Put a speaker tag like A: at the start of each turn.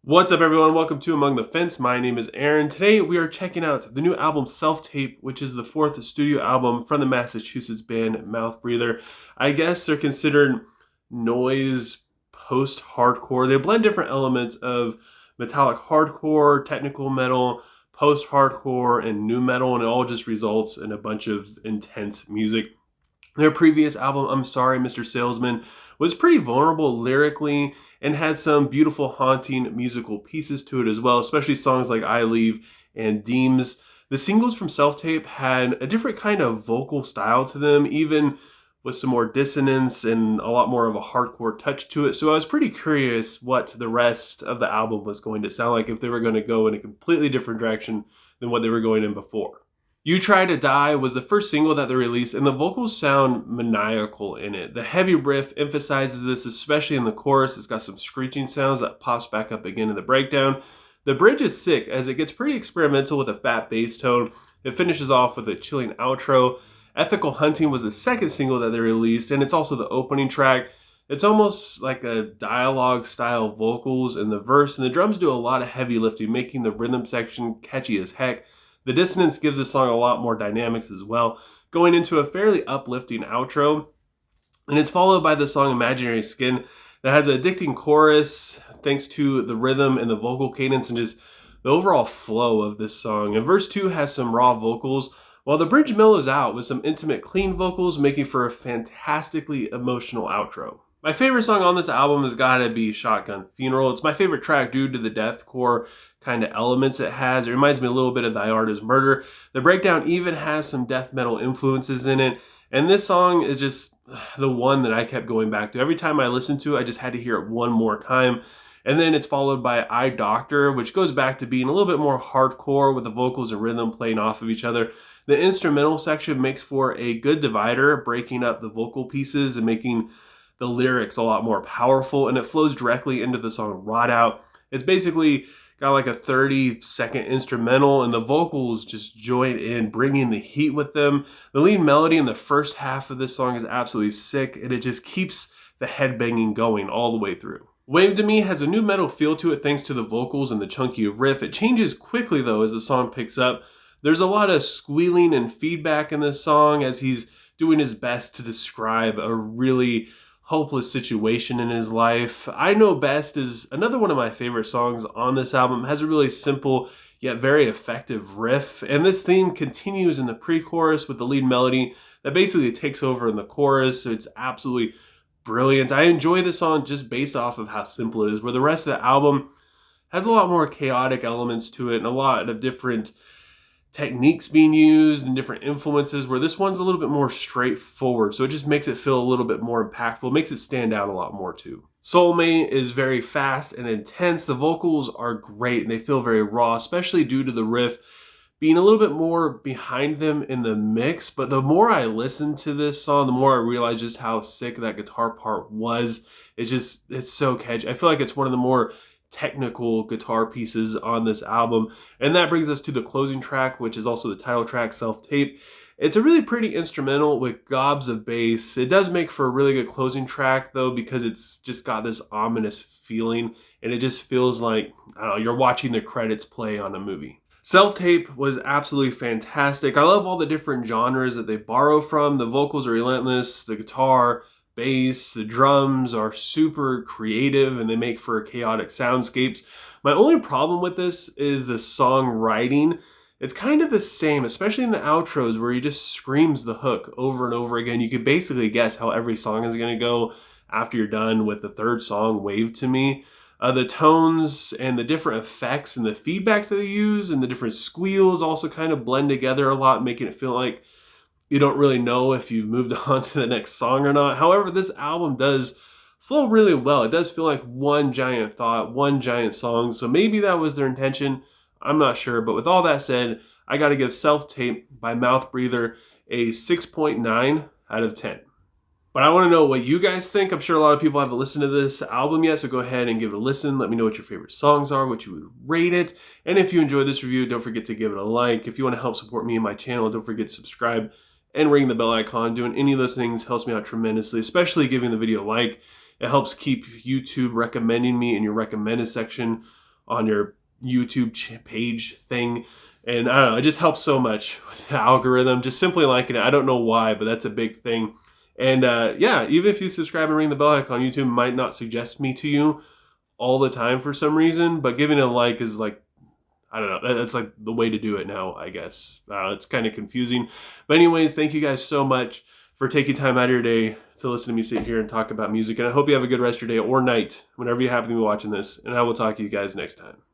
A: What's up, everyone? Welcome to Among the Fence. My name is Aaron. Today we are checking out the new album Self-Tape, which is the fourth studio album from the Massachusetts band MouthBreather. I guess they're considered noise post-hardcore. They blend different elements of metallic hardcore, technical metal, post-hardcore, and nu metal, and it all just results in a bunch of intense music. Their previous album, I'm Sorry, Mr. Salesman, was pretty vulnerable lyrically and had some beautiful, haunting musical pieces to it as well, especially songs like I Leave and Deems. The singles from Self-Tape had a different kind of vocal style to them, even with some more dissonance and a lot more of a hardcore touch to it. So I was pretty curious what the rest of the album was going to sound like, if they were going to go in a completely different direction than what they were going in before. You Try to Die was the first single that they released, and the vocals sound maniacal in it. The heavy riff emphasizes this, especially in the chorus. It's got some screeching sounds that pops back up again in the breakdown. The bridge is sick, as it gets pretty experimental with a fat bass tone. It finishes off with a chilling outro. Ethical Hunting was the second single that they released, and it's also the opening track. It's almost like a dialogue-style vocals in the verse, and the drums do a lot of heavy lifting, making the rhythm section catchy as heck. The dissonance gives this song a lot more dynamics as well, going into a fairly uplifting outro. And it's followed by the song Imaginary Skin that has an addicting chorus thanks to the rhythm and the vocal cadence and just the overall flow of this song. And verse 2 has some raw vocals, while the bridge mellows out with some intimate, clean vocals, making for a fantastically emotional outro. My favorite song on this album has got to be Shotgun Funeral. It's my favorite track due to the deathcore kind of elements it has. It reminds me a little bit of Thy Art Is Murder. The breakdown even has some death metal influences in it. And this song is just the one that I kept going back to. Every time I listened to it, I just had to hear it one more time. And then it's followed by I Doctor, which goes back to being a little bit more hardcore with the vocals and rhythm playing off of each other. The instrumental section makes for a good divider, breaking up the vocal pieces and making the lyrics a lot more powerful, and it flows directly into the song Rot Out. It's basically got like a 30-second instrumental, and the vocals just join in, bringing the heat with them. The lead melody in the first half of this song is absolutely sick, and it just keeps the headbanging going all the way through. Wave to Me has a nu metal feel to it thanks to the vocals and the chunky riff. It changes quickly though as the song picks up. There's a lot of squealing and feedback in this song as he's doing his best to describe a really hopeless situation in his life. I Know Best is another one of my favorite songs on this album. It has a really simple yet very effective riff, and this theme continues in the pre-chorus with the lead melody that basically takes over in the chorus. So it's absolutely brilliant. I enjoy this song just based off of how simple it is, where the rest of the album has a lot more chaotic elements to it and a lot of different techniques being used and different influences, where this one's a little bit more straightforward. So it just makes it feel a little bit more impactful, makes it stand out a lot more too. Soulmate is very fast and intense. The vocals are great and they feel very raw, especially due to the riff being a little bit more behind them in the mix. But the more I listen to this song, the more I realize just how sick that guitar part was. It's so catchy. I feel like it's one of the more technical guitar pieces on this album. And that brings us to the closing track, which is also the title track, Self-Tape. It's a really pretty instrumental with gobs of bass. It does make for a really good closing track though, because it's just got this ominous feeling and it just feels like, I don't know, you're watching the credits play on a movie. Self-Tape was absolutely fantastic. I love all the different genres that they borrow from. The vocals are relentless, the guitar, bass, the drums are super creative and they make for chaotic soundscapes. My only problem with this is the songwriting. It's kind of the same, especially in the outros where he just screams the hook over and over again. You could basically guess how every song is going to go after you're done with the third song, Wave to Me. The tones and the different effects and the feedbacks that they use and the different squeals also kind of blend together a lot, making it feel like you don't really know if you've moved on to the next song or not. However, this album does flow really well. It does feel like one giant thought, one giant song. So maybe that was their intention. I'm not sure. But with all that said, I got to give Self-Tape by MouthBreather a 6.9 out of 10. But I want to know what you guys think. I'm sure a lot of people haven't listened to this album yet, so go ahead and give it a listen. Let me know what your favorite songs are, what you would rate it. And if you enjoyed this review, don't forget to give it a like. If you want to help support me and my channel, don't forget to subscribe and ring the bell icon. Doing any of those things helps me out tremendously, especially giving the video a like. It helps keep YouTube recommending me in your recommended section on your YouTube page thing. And I don't know, it just helps so much with the algorithm. Just simply liking it. I don't know why, but that's a big thing. And yeah, even if you subscribe and ring the bell icon, YouTube might not suggest me to you all the time for some reason, but giving it a like is like, I don't know, that's like the way to do it now, I guess. It's kind of confusing. But anyways, thank you guys so much for taking time out of your day to listen to me sit here and talk about music. And I hope you have a good rest of your day or night, whenever you happen to be watching this. And I will talk to you guys next time.